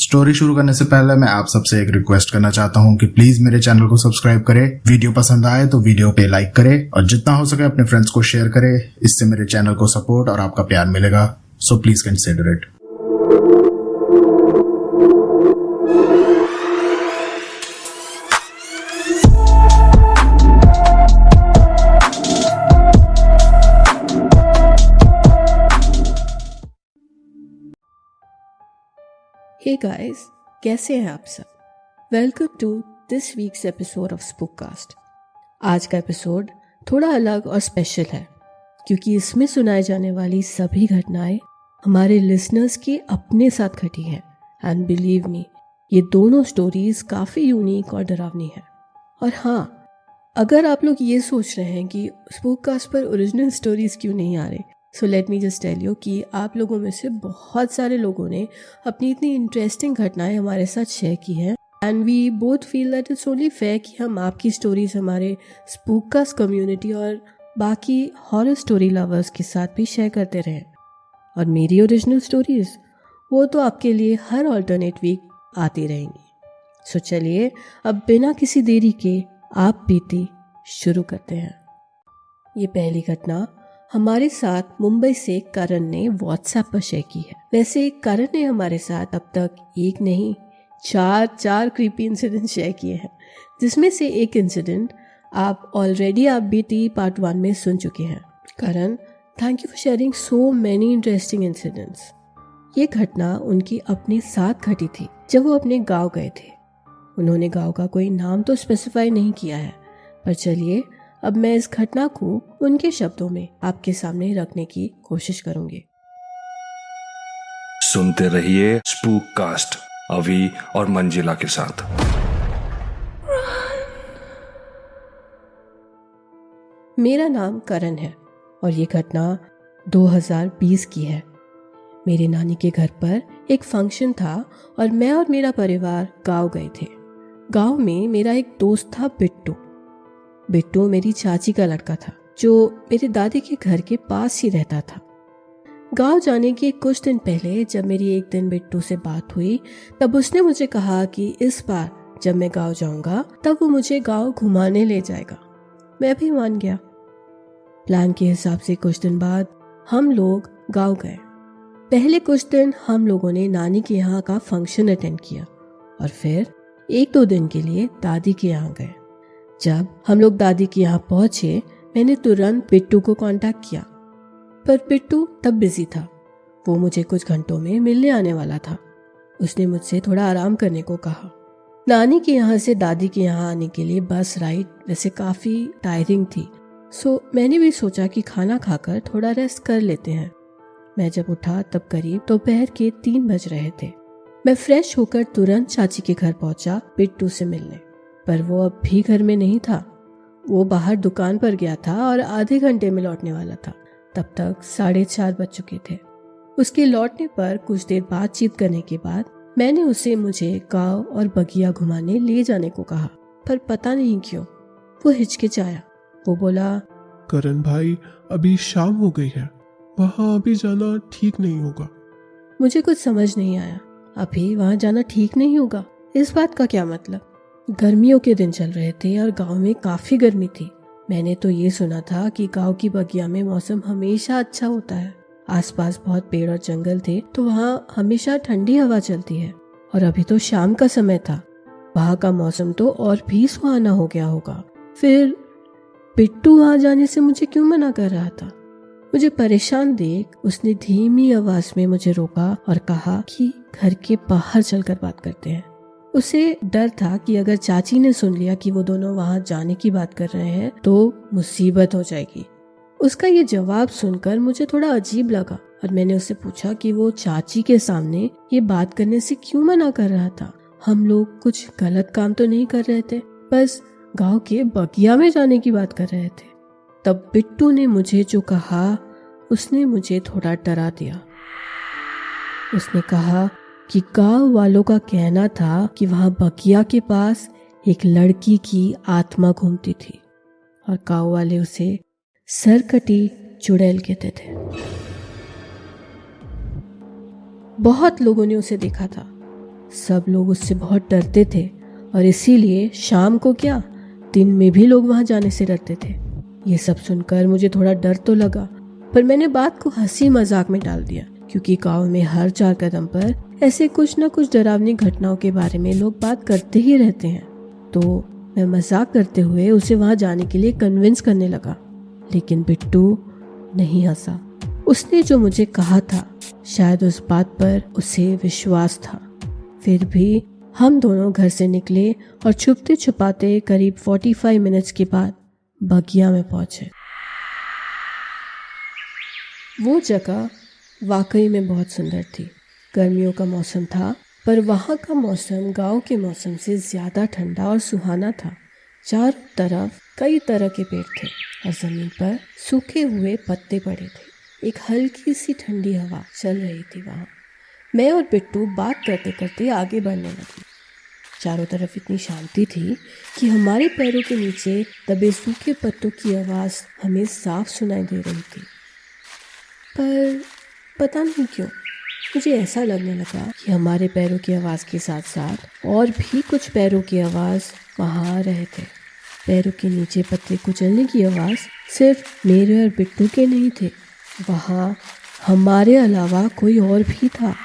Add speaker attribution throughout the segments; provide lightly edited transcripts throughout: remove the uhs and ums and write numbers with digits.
Speaker 1: Story शुरू करने से पहले मैं आप सबसे एक रिक्वेस्ट करना चाहता हूँ कि प्लीज मेरे चैनल को सब्सक्राइब करें, वीडियो पसंद आए तो वीडियो पे लाइक करें और जितना हो सके अपने फ्रेंड्स को शेयर करें। इससे मेरे चैनल को सपोर्ट और आपका प्यार मिलेगा, so please consider it.
Speaker 2: Hey guys, कैसे हैं आप सब? Welcome to this week's episode of Spookcast. आज का एपिसोड थोड़ा अलग और स्पेशल है क्योंकि इसमें सुनाई जाने वाली सभी घटनाएं हमारे लिसनर्स के अपने साथ घटी हैं। एंड बिलीव मी, ये दोनों स्टोरीज काफ़ी यूनिक और डरावनी हैं। और हाँ, अगर आप लोग ये सोच रहे हैं कि स्पूककास्ट पर ओरिजिनल स्टोरीज क्यों नहीं आ रहे, so let me just tell you कि आप लोगों में से बहुत सारे लोगों ने अपनी इतनी इंटरेस्टिंग घटनाएं हमारे साथ शेयर की हैं and we both feel that it's only fair कि हम आपकी स्टोरीज हमारे स्पूककास्ट कम्युनिटी और बाकी हॉरर स्टोरी लवर्स के साथ भी शेयर करते रहें। और मेरी ओरिजिनल स्टोरीज वो तो आपके लिए हर ऑल्टरनेट वीक आती रहेंगी। सो चलिए अब बिना किसी देरी के आप बीती शुरू करते हैं। ये पहली घटना हमारे साथ मुंबई से करण ने व्हाट्सएप पर शेयर की है। वैसे करण ने हमारे साथ अब तक एक नहीं चार क्रीपी इंसिडेंट शेयर किए हैं, जिसमें से एक इंसिडेंट आप बीती पार्ट 1 में सुन चुके हैं। Karan, thank you for sharing so many interesting incidents. ये घटना उनकी अपने साथ घटी थी जब वो अपने गांव गए थे। उन्होंने गांव का कोई नाम तो स्पेसिफाई नहीं किया है, पर चलिए अब मैं इस घटना को उनके शब्दों में आपके सामने रखने की कोशिश करूंगी।
Speaker 3: सुनते रहिए स्पूककास्ट अभी और मंजिला के साथ।
Speaker 2: मेरा नाम करण है और ये घटना 2020 की है। मेरी नानी के घर पर एक फंक्शन था और मैं और मेरा परिवार गांव गए थे। गांव में मेरा एक दोस्त था बिट्टू मेरी चाची का लड़का था जो मेरी दादी के घर के पास ही रहता था। गांव जाने के कुछ दिन पहले जब मेरी एक दिन बिट्टू से बात हुई तब उसने मुझे कहा कि इस बार जब मैं गांव जाऊंगा तब वो मुझे गांव घुमाने ले जाएगा। मैं भी मान गया। प्लान के हिसाब से कुछ दिन बाद हम लोग गांव गए। पहले कुछ दिन हम लोगों ने नानी के यहाँ का फंक्शन अटेंड किया और फिर 1-2 दिन के लिए दादी के यहाँ गए। जब हम लोग दादी के यहाँ पहुंचे मैंने तुरंत बिट्टू को कांटेक्ट किया, पर बिट्टू तब बिजी था। वो मुझे कुछ घंटों में मिलने आने वाला था। उसने मुझसे थोड़ा आराम करने को कहा। नानी के यहाँ से दादी के यहाँ आने के लिए बस राइड वैसे काफ़ी टायरिंग थी, सो मैंने भी सोचा कि खाना खाकर थोड़ा रेस्ट कर लेते हैं। मैं जब उठा तब करीब दोपहर के 3 बज रहे थे। मैं फ्रेश होकर तुरंत चाची के घर पहुंचा बिट्टू से मिलने, पर वो अब भी घर में नहीं था। वो बाहर दुकान पर गया था और आधे घंटे में लौटने वाला था। तब तक 4:30 बज चुके थे। उसके लौटने पर कुछ देर बातचीत करने के बाद मैंने उसे मुझे गांव और बगिया घुमाने ले जाने को कहा, पर पता नहीं क्यों वो हिचकिचाया। वो बोला,
Speaker 4: करण भाई, अभी शाम हो गई है, वहाँ अभी जाना ठीक नहीं होगा।
Speaker 2: मुझे कुछ समझ नहीं आया। अभी वहाँ जाना ठीक नहीं होगा, इस बात का क्या मतलब? गर्मियों के दिन चल रहे थे और गांव में काफी गर्मी थी। मैंने तो ये सुना था कि गांव की बगिया में मौसम हमेशा अच्छा होता है। आसपास बहुत पेड़ और जंगल थे तो वहाँ हमेशा ठंडी हवा चलती है। और अभी तो शाम का समय था, वहाँ का मौसम तो और भी सुहाना हो गया होगा। फिर बिट्टू वहाँ जाने से मुझे क्यों मना कर रहा था? मुझे परेशान देख उसने धीमी आवाज में मुझे रोका और कहा कि घर के बाहर चलकर बात करते हैं। उसे डर था कि अगर चाची ने सुन लिया कि वो दोनों वहां जाने की बात कर रहे हैं तो मुसीबत हो जाएगी। उसका ये जवाब सुनकर मुझे थोड़ा अजीब लगा और मैंने उससे पूछा कि वो चाची के सामने ये बात करने से क्यों मना कर रहा था। हम लोग कुछ गलत काम तो नहीं कर रहे थे, बस गांव के बगिया में जाने की बात कर रहे थे। तब बिट्टू ने मुझे जो कहा उसने मुझे थोड़ा डरा दिया। उसने कहा कि गांव वालों का कहना था कि वहां बगिया के पास एक लड़की की आत्मा घूमती थी और गांव वाले उसे सरकटी चुड़ैल कहते थे। बहुत लोगों ने उसे देखा था सब लोग उससे बहुत डरते थे और इसीलिए शाम को क्या, दिन में भी लोग वहां जाने से डरते थे। ये सब सुनकर मुझे थोड़ा डर तो लगा, पर मैंने बात को हंसी मजाक में डाल दिया, क्योंकि गांव में हर 4 कदम पर ऐसे कुछ न कुछ डरावनी घटनाओं के बारे में लोग बात करते ही रहते हैं। तो मैं मजाक करते हुए उसे वहां जाने के लिए कन्विंस करने लगा, लेकिन बिट्टू नहीं हंसा। उसने जो मुझे कहा था, शायद उस बात पर उसे विश्वास था। फिर भी हम दोनों घर से निकले और छुपते छुपाते करीब 45 मिनट्स के बाद बगिया में पहुंचे। वो जगह वाकई में बहुत सुंदर थी। गर्मियों का मौसम था, पर वहाँ का मौसम गांव के मौसम से ज़्यादा ठंडा और सुहाना था। चारों तरफ कई तरह के पेड़ थे और ज़मीन पर सूखे हुए पत्ते पड़े थे। एक हल्की सी ठंडी हवा चल रही थी वहाँ। मैं और बिट्टू बात करते करते आगे बढ़ने लगे। चारों तरफ इतनी शांति थी कि हमारे पैरों के नीचे दबे सूखे पत्तों की आवाज़ हमें साफ सुनाई दे रही थी। पर पता नहीं क्यों मुझे ऐसा लगने लगा कि हमारे पैरों की आवाज़ के साथ साथ और भी कुछ पैरों की आवाज़ वहाँ आ रहे थे। पैरों के नीचे पत्ते कुचलने की आवाज़ सिर्फ मेरे और बिट्टू के नहीं थे, वहाँ हमारे अलावा कोई और भी था।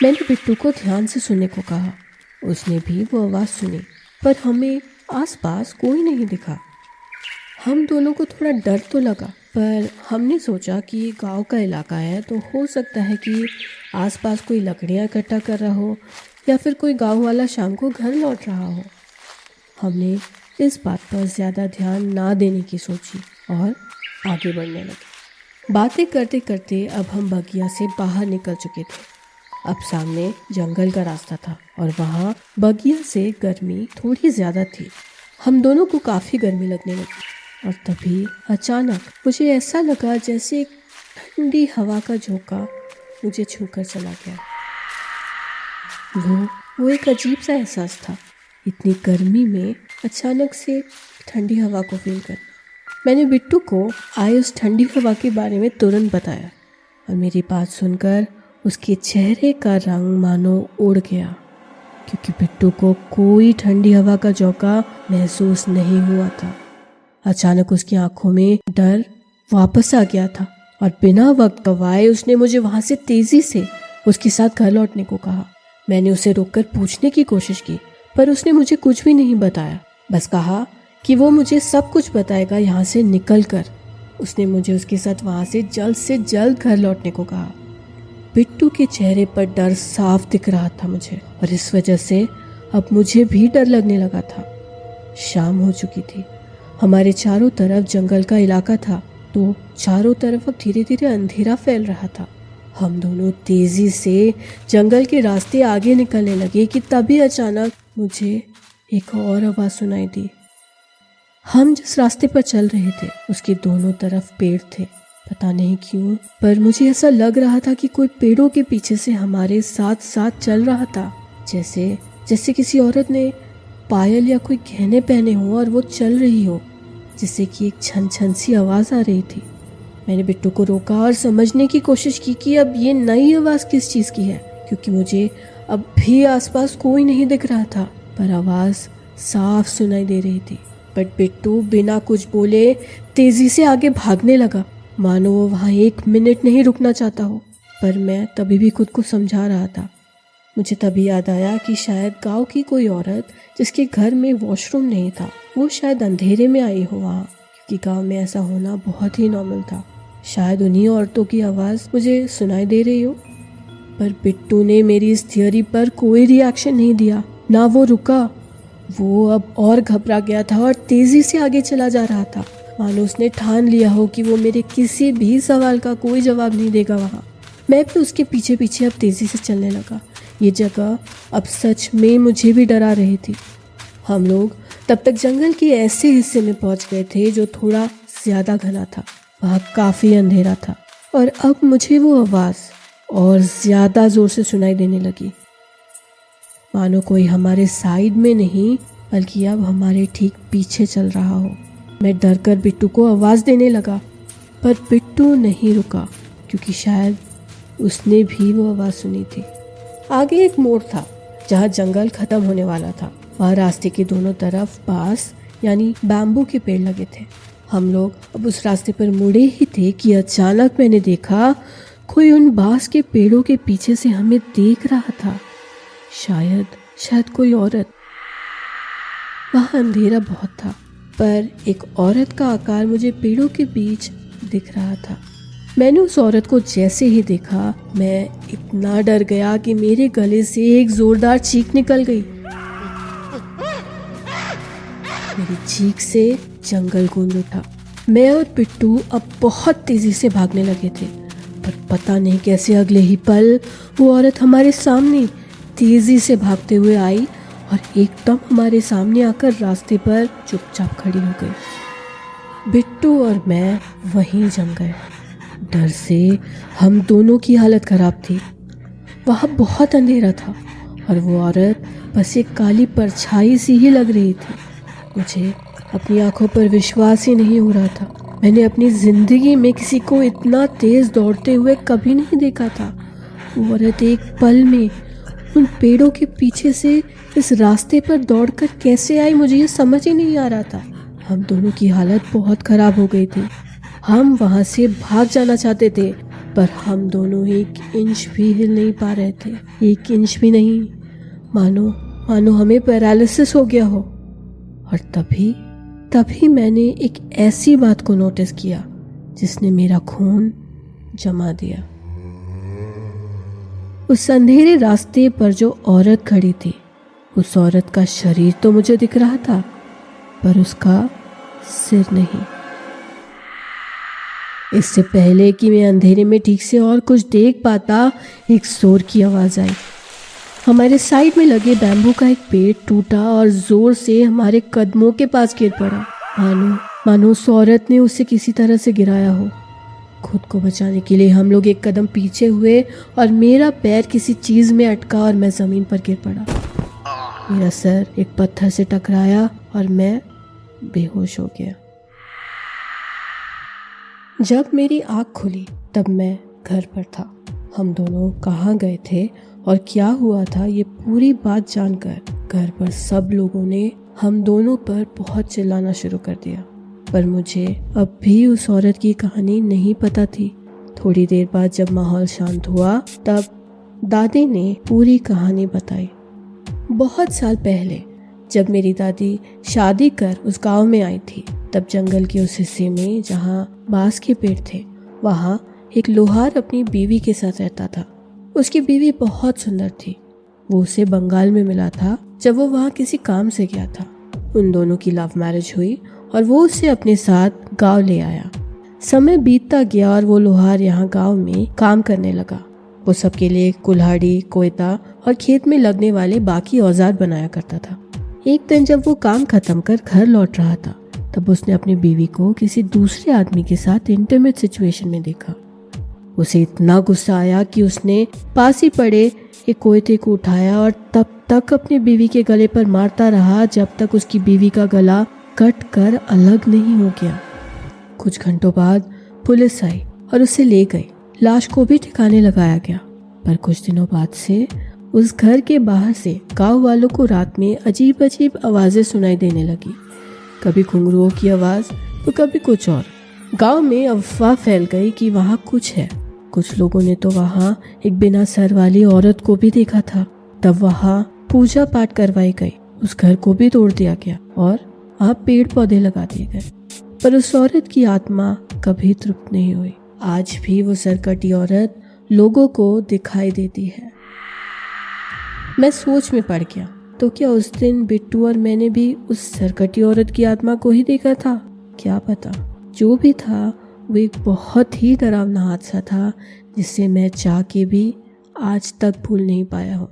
Speaker 2: मैंने बिट्टू को ध्यान से सुनने को कहा। उसने भी वो आवाज़ सुनी, पर हमें आसपास कोई नहीं दिखा। हम दोनों को थोड़ा डर तो लगा, पर हमने सोचा कि ये गांव का इलाका है तो हो सकता है कि आसपास कोई लकड़ियाँ इकट्ठा कर रहा हो या फिर कोई गांव वाला शाम को घर लौट रहा हो। हमने इस बात पर ज़्यादा ध्यान ना देने की सोची और आगे बढ़ने लगे। बातें करते करते अब हम बगिया से बाहर निकल चुके थे। अब सामने जंगल का रास्ता था और वहाँ बगिया से गर्मी थोड़ी ज़्यादा थी। हम दोनों को काफ़ी गर्मी लगने लगी और तभी अचानक मुझे ऐसा लगा जैसे एक ठंडी हवा का झोंका मुझे छूकर चला गया। वो एक अजीब सा एहसास था, इतनी गर्मी में अचानक से ठंडी हवा को फील करना। मैंने बिट्टू को आए उस ठंडी हवा के बारे में तुरंत बताया और मेरी बात सुनकर उसके चेहरे का रंग मानो उड़ गया, क्योंकि बिट्टू को कोई ठंडी हवा का झोंका महसूस नहीं हुआ था। अचानक उसकी आंखों में डर वापस आ गया था और बिना वक्त गवाए उसने मुझे वहां से तेजी से उसके साथ घर लौटने को कहा। मैंने उसे रोककर पूछने की कोशिश की, पर उसने मुझे कुछ भी नहीं बताया। बस कहा कि वो मुझे सब कुछ बताएगा यहाँ से निकल कर। उसने मुझे उसके साथ वहाँ से जल्द घर लौटने को कहा। बिट्टू के चेहरे पर डर साफ दिख रहा था मुझे, और इस वजह से अब मुझे भी डर लगने लगा था। शाम हो चुकी थी। हमारे चारों तरफ जंगल का इलाका था, तो चारों तरफ अब धीरे धीरे अंधेरा फैल रहा था। हम दोनों तेजी से जंगल के रास्ते आगे निकलने लगे कि तभी अचानक मुझे एक और आवाज़ सुनाई दी। हम जिस रास्ते पर चल रहे थे उसके दोनों तरफ पेड़ थे। पता नहीं क्यों, पर मुझे ऐसा लग रहा था कि कोई पेड़ों के पीछे से हमारे साथ साथ चल रहा था, जैसे किसी औरत ने पायल या कोई गहने पहने हो और वो चल रही हो, जिससे कि एक छन छन सी आवाज़ आ रही थी। मैंने बिट्टू को रोका और समझने की कोशिश की कि अब ये नई आवाज़ किस चीज़ की है, क्योंकि मुझे अब भी आसपास कोई नहीं दिख रहा था, पर आवाज़ साफ सुनाई दे रही थी। बट बिट्टू बिना कुछ बोले तेज़ी से आगे भागने लगा, मानो वो वहाँ 1 मिनट नहीं रुकना चाहता हो। पर मैं तभी भी खुद को समझा रहा था। मुझे तभी याद आया कि शायद गांव की कोई औरत जिसके घर में वॉशरूम नहीं था, वो शायद अंधेरे में आई हो वहाँ, क्योंकि गांव में ऐसा होना बहुत ही नॉर्मल था। शायद उन्हीं औरतों की आवाज़ मुझे सुनाई दे रही हो। पर बिट्टू ने मेरी इस थियोरी पर कोई रिएक्शन नहीं दिया, ना वो रुका। वो अब और घबरा गया था और तेज़ी से आगे चला जा रहा था, मानो उसने ठान लिया हो कि वो मेरे किसी भी सवाल का कोई जवाब नहीं देगा वहाँ। मैं भी उसके पीछे पीछे अब तेज़ी से चलने लगा। ये जगह अब सच में मुझे भी डरा रही थी। हम लोग तब तक जंगल के ऐसे हिस्से में पहुँच गए थे जो थोड़ा ज़्यादा घना था। वहाँ काफ़ी अंधेरा था और अब मुझे वो आवाज़ और ज़्यादा ज़ोर से सुनाई देने लगी, मानो कोई हमारे साइड में नहीं बल्कि अब हमारे ठीक पीछे चल रहा हो। मैं डर कर बिट्टू को आवाज़ देने लगा, पर बिट्टू नहीं रुका, क्योंकि शायद उसने भी वो आवाज़ सुनी थी। आगे एक मोड़ था जहाँ जंगल खत्म होने वाला था। वहाँ रास्ते के दोनों तरफ बांस यानी बैम्बू के पेड़ लगे थे। हम लोग अब उस रास्ते पर मुड़े ही थे कि अचानक मैंने देखा कोई उन बांस के पेड़ों के पीछे से हमें देख रहा था। शायद कोई औरत। वहाँ अंधेरा बहुत था, पर एक औरत का आकार मुझे पेड़ों के बीच दिख रहा था। मैंने उस औरत को जैसे ही देखा, मैं इतना डर गया कि मेरे गले से एक जोरदार चीख निकल गई। मेरी चीख से जंगल गूंज उठा। मैं और पिट्टू अब बहुत तेजी से भागने लगे थे, पर पता नहीं कैसे अगले ही पल वो औरत हमारे सामने तेजी से भागते हुए आई और एकदम हमारे सामने आकर रास्ते पर चुपचाप खड़ी हो गई। बिट्टू और मैं वहीं जम गए। डर से हम दोनों की हालत खराब थी। वहाँ बहुत अंधेरा था और वो औरत बस एक काली परछाई सी ही लग रही थी। मुझे अपनी आंखों पर विश्वास ही नहीं हो रहा था। मैंने अपनी जिंदगी में किसी को इतना तेज दौड़ते हुए कभी नहीं देखा था। वो औरत एक पल में उन पेड़ों के पीछे से इस रास्ते पर दौड़कर कैसे आई, मुझे ये समझ ही नहीं आ रहा था। हम दोनों की हालत बहुत खराब हो गई थी। हम वहाँ से भाग जाना चाहते थे, पर हम दोनों 1 इंच भी हिल नहीं पा रहे थे। 1 इंच भी नहीं, मानो हमें पैरालिसिस हो गया हो। और तभी मैंने एक ऐसी बात को नोटिस किया जिसने मेरा खून जमा दिया। उस अंधेरे रास्ते पर जो औरत खड़ी थी, उस औरत का शरीर तो मुझे दिख रहा था, पर उसका सिर नहीं। इससे पहले कि मैं अंधेरे में ठीक से और कुछ देख पाता, एक जोर की आवाज आई। हमारे साइड में लगे बैम्बू का एक पेड़ टूटा और जोर से हमारे कदमों के पास गिर पड़ा। मानो उस औरत ने उसे किसी तरह से गिराया हो। खुद को बचाने के लिए हम लोग एक कदम पीछे हुए और मेरा पैर किसी चीज में अटका और मैं जमीन पर गिर पड़ा। मेरा सर एक पत्थर से टकराया और मैं बेहोश हो गया। जब मेरी आँख खुली तब मैं घर पर था। हम दोनों कहाँ गए थे और क्या हुआ था, ये पूरी बात जानकर घर पर सब लोगों ने हम दोनों पर बहुत चिल्लाना शुरू कर दिया। पर मुझे अब भी उस औरत की कहानी नहीं पता थी। थोड़ी देर बाद जब माहौल शांत हुआ तब दादी ने पूरी कहानी बताई। बहुत साल पहले जब मेरी दादी शादी कर उस गांव में आई थी, तब जंगल के उस हिस्से में जहां बांस के पेड़ थे, वहां एक लोहार अपनी बीवी के साथ रहता था। उसकी बीवी बहुत सुंदर थी। वो उसे बंगाल में मिला था जब वो वहाँ किसी काम से गया था। उन दोनों की लव मैरिज हुई और वो उसे अपने साथ गांव ले आया। समय बीतता गया और वो लोहार यहाँ गांव में काम करने लगा। वो सबके लिए कुल्हाड़ी, कोयता और खेत में लगने वाले बाकी औजार बनाया करता था। एक दिन जब वो काम खत्म कर घर लौट रहा था, तब उसने अपनी बीवी को किसी दूसरे आदमी के साथ इंटीमेट सिचुएशन में देखा। उसे इतना गुस्सा आया कि उसने पास ही पड़े एक कोयते को उठाया और तब तक अपनी बीवी के गले पर मारता रहा जब तक उसकी बीवी का गला कट कर अलग नहीं हो गया। कुछ घंटों बाद पुलिस आई और उसे ले गई। लाश को भी ठिकाने लगाया गया। पर कुछ दिनों बाद से उस घर के बाहर से गांव वालों को रात में अजीब अजीब आवाजें सुनाई देने लगी। कभी घुंघरुओं की आवाज तो कभी कुछ और। गांव में अफवाह फैल गई कि वहाँ कुछ है। कुछ लोगों ने तो वहाँ एक बिना सर वाली औरत को भी देखा था। तब वहाँ पूजा पाठ करवाई गई। उस घर को भी तोड़ दिया गया और वहाँ पेड़ पौधे लगा दिए गए। पर उस औरत की आत्मा कभी तृप्त नहीं हुई। आज भी वो सरकटी औरत लोगों को दिखाई देती है। मैं सोच में पड़ गया, तो क्या उस दिन बिट्टू और मैंने भी उस सरकटी औरत की आत्मा को ही देखा था? क्या पता। जो भी था वो एक बहुत ही डरावना हादसा था जिसे मैं चाह के भी आज तक भूल नहीं पाया हूँ।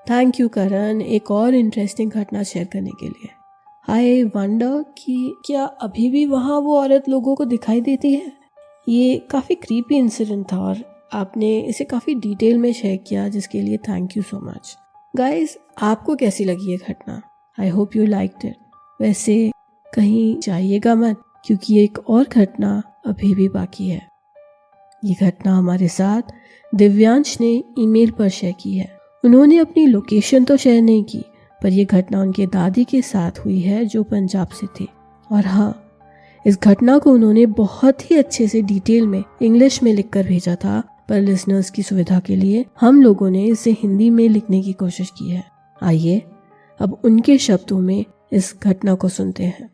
Speaker 2: थैंक यू करण एक और इंटरेस्टिंग घटना शेयर करने के लिए। आई वंडर कि क्या अभी भी वहाँ वो औरत लोगों को दिखाई देती है। ये काफ़ी क्रीपी इंसिडेंट था और आपने इसे काफ़ी डिटेल में शेयर किया, जिसके लिए thank you so much. Guys, आपको कैसी लगी ये घटना? I hope you liked it. वैसे कहीं जाइएगा मत, क्योंकि एक और घटना अभी भी बाकी है। ये घटना हमारे साथ दिव्यांश ने ईमेल पर शेयर की है। उन्होंने अपनी लोकेशन तो शेयर नहीं की, पर यह घटना उनके दादी के साथ हुई है जो पंजाब से थे। और हाँ, इस घटना को उन्होंने बहुत ही अच्छे से डिटेल में इंग्लिश में लिखकर भेजा था, पर लिसनर्स की सुविधा के लिए हम लोगों ने इसे हिंदी में लिखने की कोशिश की है। आइए अब उनके शब्दों में इस घटना को सुनते हैं।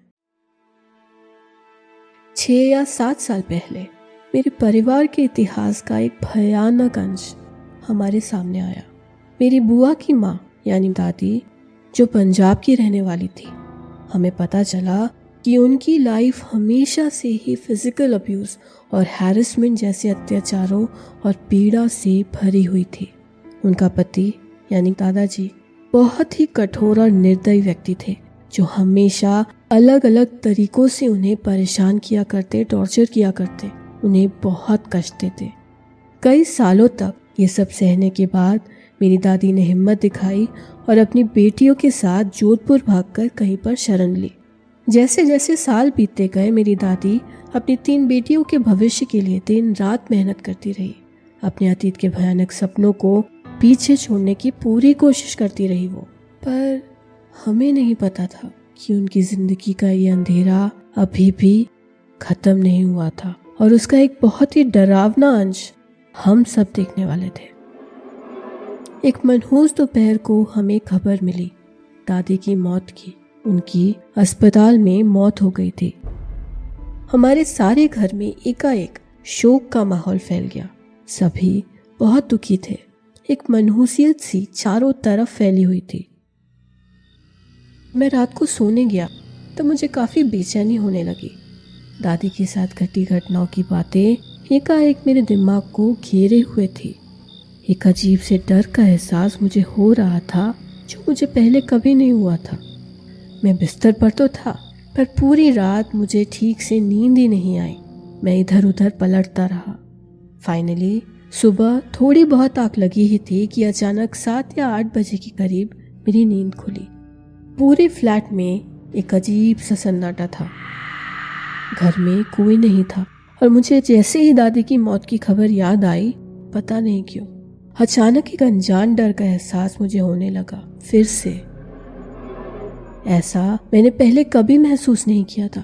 Speaker 2: 6 या 7 साल पहले मेरे परिवार के इतिहास का एक भयानक अंश हमारे सामने आया। मेरी बुआ की माँ यानी दादी, जो पंजाब की रहने वाली थी, हमें पता चला कि उनकी लाइफ हमेशा से ही फिजिकल अब्यूज़ और हैरेसमेंट जैसे अत्याचारों और पीड़ा से भरी हुई थी। उनका पति यानी दादाजी बहुत ही कठोर और निर्दयी व्यक्ति थे, जो हमेशा अलग अलग तरीकों से उन्हें परेशान किया करते, टॉर्चर किया करते, उन्हें बहुत कष्ट देते। कई सालों तक ये सब सहने के बाद मेरी दादी ने हिम्मत दिखाई और अपनी बेटियों के साथ जोधपुर भागकर कहीं पर शरण ली। जैसे जैसे साल बीतते गए, मेरी दादी अपनी 3 बेटियों के भविष्य के लिए दिन रात मेहनत करती रही। अपने अतीत के भयानक सपनों को पीछे छोड़ने की पूरी कोशिश करती रही वो। पर हमें नहीं पता था कि उनकी जिंदगी का ये अंधेरा अभी भी खत्म नहीं हुआ था और उसका एक बहुत ही डरावना अंश हम सब देखने वाले थे। एक मनहूस दोपहर को हमें खबर मिली दादी की मौत की। उनकी अस्पताल में मौत हो गई थी। हमारे सारे घर में एकाएक शोक का माहौल फैल गया। सभी बहुत दुखी थे। एक मनहूसियत सी चारों तरफ फैली हुई थी। मैं रात को सोने गया तो मुझे काफ़ी बेचैनी होने लगी। दादी के साथ घटी घटनाओं की बातें एकाएक मेरे दिमाग को घेरे हुए थी। एक अजीब से डर का एहसास मुझे हो रहा था जो मुझे पहले कभी नहीं हुआ था। मैं बिस्तर पर तो था, पर पूरी रात मुझे ठीक से नींद ही नहीं आई। मैं इधर उधर पलटता रहा। फाइनली सुबह थोड़ी बहुत आँख लगी ही थी कि अचानक 7 या 8 बजे के करीब मेरी नींद खुली। पूरे फ्लैट में एक अजीब सा सन्नाटा था। घर में कोई नहीं था और मुझे जैसे ही दादी की मौत की खबर याद आई, पता नहीं क्यों अचानक एक अनजान डर का एहसास मुझे होने लगा। फिर से ऐसा मैंने पहले कभी महसूस नहीं किया था।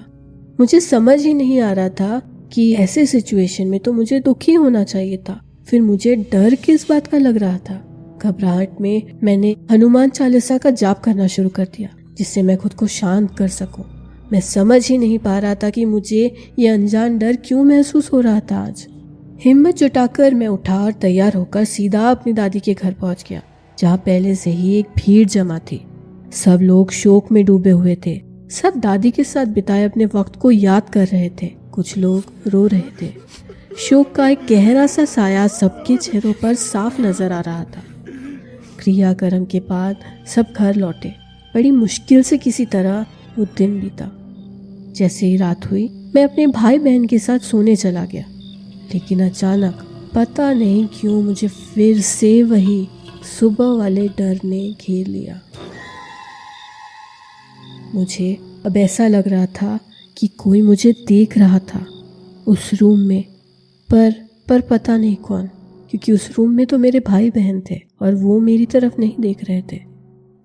Speaker 2: मुझे समझ ही नहीं आ रहा था कि ऐसे सिचुएशन में तो मुझे दुखी होना चाहिए था, फिर मुझे डर किस बात का लग रहा था। घबराहट में मैंने हनुमान चालीसा का जाप करना शुरू कर दिया, जिससे मैं खुद को शांत कर सकूं। मैं समझ ही नहीं पा रहा था कि मुझे ये अनजान डर क्यों महसूस हो रहा था। आज हिम्मत जुटाकर मैं उठा और तैयार होकर सीधा अपनी दादी के घर पहुंच गया, जहाँ पहले से ही एक भीड़ जमा थी। सब लोग शोक में डूबे हुए थे। सब दादी के साथ बिताए अपने वक्त को याद कर रहे थे। कुछ लोग रो रहे थे। शोक का एक गहरा सा साया सबके चेहरों पर साफ नजर आ रहा था। क्रियाक्रम के बाद सब घर लौटे। बड़ी मुश्किल से किसी तरह वो दिन बीता। जैसे ही रात हुई, मैं अपने भाई बहन के साथ सोने चला गया, लेकिन अचानक पता नहीं क्यों मुझे फिर से वही सुबह वाले डर ने घेर लिया। मुझे अब ऐसा लग रहा था कि कोई मुझे देख रहा था उस रूम में, पर पता नहीं कौन, क्योंकि उस रूम में तो मेरे भाई बहन थे और वो मेरी तरफ नहीं देख रहे थे।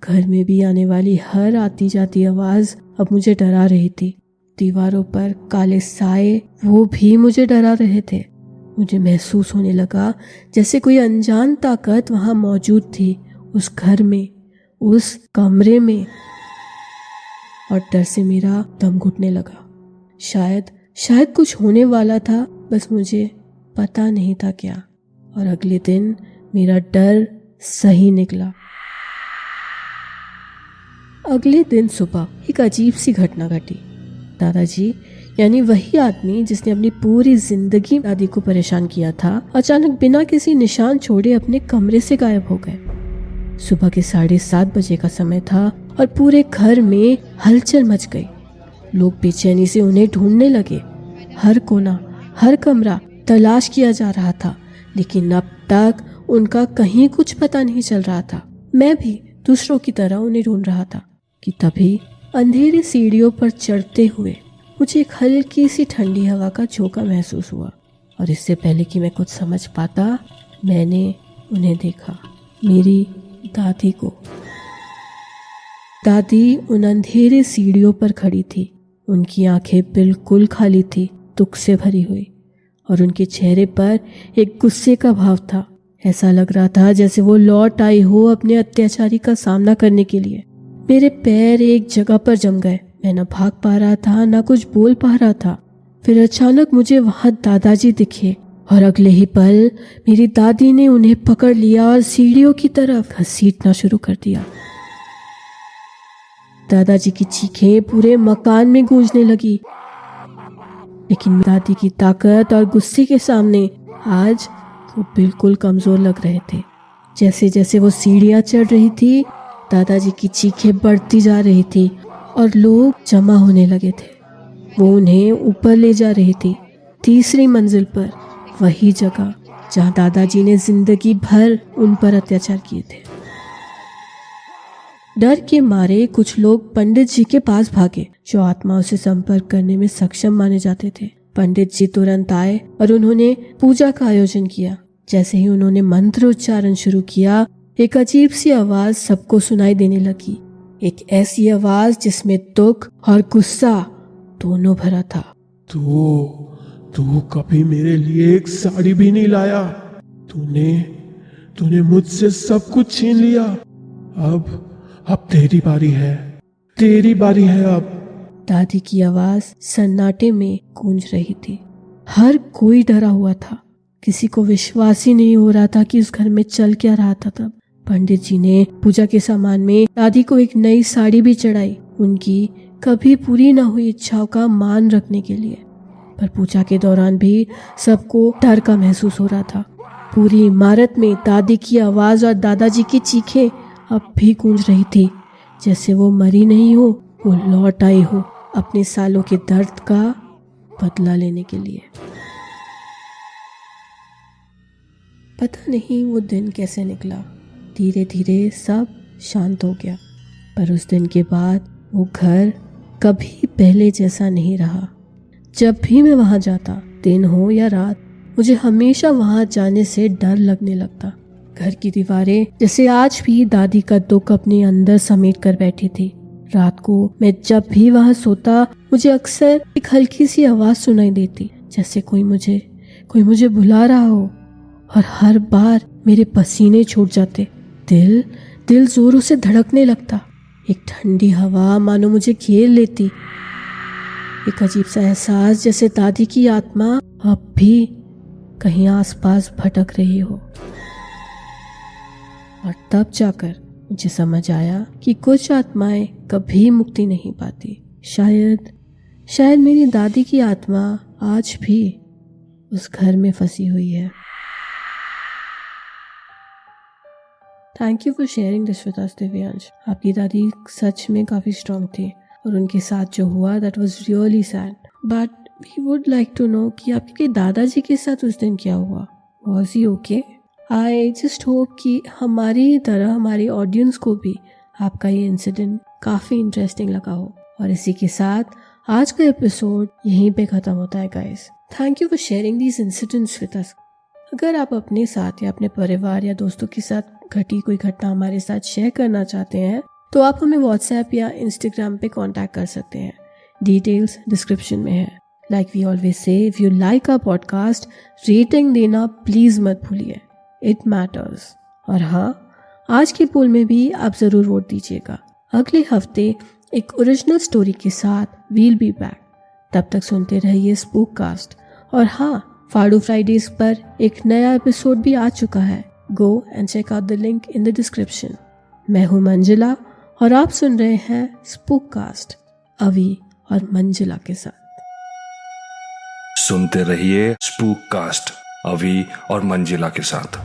Speaker 2: घर में भी आने वाली हर आती जाती आवाज़ अब मुझे डरा रही थी। दीवारों पर काले साए, वो भी मुझे डरा रहे थे। मुझे महसूस होने लगा जैसे कोई अनजान ताकत वहाँ मौजूद थी, उस घर में, उस कमरे में, और डर से मेरा दम घुटने लगा। शायद कुछ होने वाला था, बस मुझे पता नहीं था क्या। और अगले दिन मेरा डर सही निकला। अगले दिन सुबह एक अजीब सी घटना घटी। दादाजी यानी वही आदमी जिसने अपनी पूरी जिंदगी दादी को परेशान किया था, अचानक बिना किसी निशान छोड़े अपने कमरे से गायब हो गए। सुबह के 7:30 बजे का समय था और पूरे घर में हलचल मच गई। लोग बेचैनी से उन्हें ढूंढने लगे। हर कोना, हर कमरा तलाश किया जा रहा था, लेकिन अब तक उनका कहीं कुछ पता नहीं चल रहा था। मैं भी दूसरों की तरह उन्हें ढूंढ रहा था कि तभी अंधेरी सीढ़ियों पर चढ़ते हुए मुझे एक हल्की सी ठंडी हवा का झोंका महसूस हुआ और इससे पहले कि मैं कुछ समझ पाता मैंने उन्हें देखा, मेरी दादी को। दादी उन अंधेरे सीढ़ियों पर खड़ी थी। उनकी आंखें बिल्कुल खाली थी, दुख से भरी हुई, और उनके चेहरे पर एक गुस्से का भाव था। ऐसा लग रहा था जैसे वो लौट आई हो अपने अत्याचारी का सामना करने के लिए। मेरे पैर एक जगह पर जम गए। मैं न भाग पा रहा था, न कुछ बोल पा रहा था। फिर अचानक मुझे वहां दादाजी दिखे और अगले ही पल मेरी दादी ने उन्हें पकड़ लिया और सीढ़ियों की तरफ घसीटना शुरू कर दिया। दादाजी की चीखें पूरे मकान में गूंजने लगी, लेकिन दादी की ताकत और गुस्से के सामने आज वो बिल्कुल कमजोर लग रहे थे। जैसे जैसे वो सीढ़ियां चढ़ रही थी, दादाजी की चीखें बढ़ती जा रही थी और लोग जमा होने लगे थे। वो उन्हें ऊपर ले जा रही थी, तीसरी मंजिल पर, वही जगह जहां दादाजी ने जिंदगी भर उन पर अत्याचार किए थे। डर के मारे कुछ लोग पंडित जी के पास भागे, जो आत्माओं से संपर्क करने में सक्षम माने जाते थे। पंडित जी तुरंत आए और उन्होंने पूजा का आयोजन किया। जैसे ही उन्होंने मंत्र उच्चारण शुरू किया, एक अजीब सी आवाज सबको सुनाई देने लगी। एक ऐसी आवाज जिसमें दुख और गुस्सा दोनों भरा था।
Speaker 4: तू कभी मेरे लिए एक साड़ी भी नहीं लाया। तूने मुझसे सब कुछ छीन लिया। अब तेरी बारी है, तेरी बारी है अब।
Speaker 2: दादी की आवाज सन्नाटे में गूंज रही थी। हर कोई डरा हुआ था। किसी को विश्वास ही नहीं हो रहा था कि उस घर में चल क्या रहा था। तब पंडित जी ने पूजा के सामान में दादी को एक नई साड़ी भी चढ़ाई, उनकी कभी पूरी न हुई इच्छाओं का मान रखने के लिए। पर पूजा के दौरान भी सबको डर का महसूस हो रहा था। पूरी इमारत में दादी की आवाज और दादाजी की चीखें अब भी गूंज रही थी, जैसे वो मरी नहीं हो, वो लौट आई हो अपने सालों के दर्द का बदला लेने के लिए। पता नहीं वो दिन कैसे निकला। धीरे धीरे सब शांत हो गया, पर उस दिन के बाद वो घर कभी पहले जैसा नहीं रहा। जब भी मैं वहां जाता, दिन हो या रात, मुझे हमेशा वहां जाने से डर लगने लगता। घर की दीवारें जैसे आज भी दादी का दुख अपने अंदर समेट कर बैठी थी। रात को मैं जब भी वहां सोता, मुझे अक्सर एक हल्की सी आवाज सुनाई देती, जैसे कोई मुझे बुला रहा हो। और हर बार मेरे पसीने छूट जाते, दिल जोरों से धड़कने लगता। एक ठंडी हवा मानो मुझे घेर लेती। एक अजीब सा एहसास जैसे दादी की आत्मा अब भी कहीं आसपास भटक रही हो। और तब जाकर मुझे समझ आया कि कुछ आत्माएं कभी मुक्ति नहीं पाती। शायद मेरी दादी की आत्मा आज भी उस घर में फंसी हुई है। Thank you for sharing this with us Divyansh. आपकी दादी सच में काफ़ी स्ट्रांग थी और उनके साथ जो हुआ that was really sad. But we would like to know कि आपके दादाजी के साथ उस दिन क्या हुआ। Was he okay? I just hope कि हमारी तरह हमारी ऑडियंस को भी आपका ये इंसिडेंट काफ़ी इंटरेस्टिंग लगा हो। और इसी के साथ आज का एपिसोड यहीं पे ख़त्म होता है guys. Thank you for sharing these incidents with us. अगर आप अपने साथ या अपने परिवार या दोस्तों के साथ घटी कोई घटना हमारे साथ शेयर करना चाहते हैं तो आप हमें व्हाट्सएप या इंस्टाग्राम पे कांटेक्ट कर सकते हैं। डिटेल्स डिस्क्रिप्शन में है। Like we always say, if you like our podcast, rating देना प्लीज मत भूलिए, इट मैटर्स। और हाँ, आज के पोल में भी आप जरूर वोट दीजिएगा। अगले हफ्ते एक ओरिजिनल स्टोरी के साथ वील बी बैक। तब तक सुनते रहिए स्पूक कास्ट। और हाँ, फाड़ू फ्राइडेज पर एक नया एपिसोड भी आ चुका है। Go and check out the link in the description. मैं हूँ मंजिला और आप सुन रहे हैं स्पूक कास्ट अवी और मंजिला के साथ।
Speaker 3: सुनते रहिए स्पूक कास्ट अवी और मंजिला के साथ।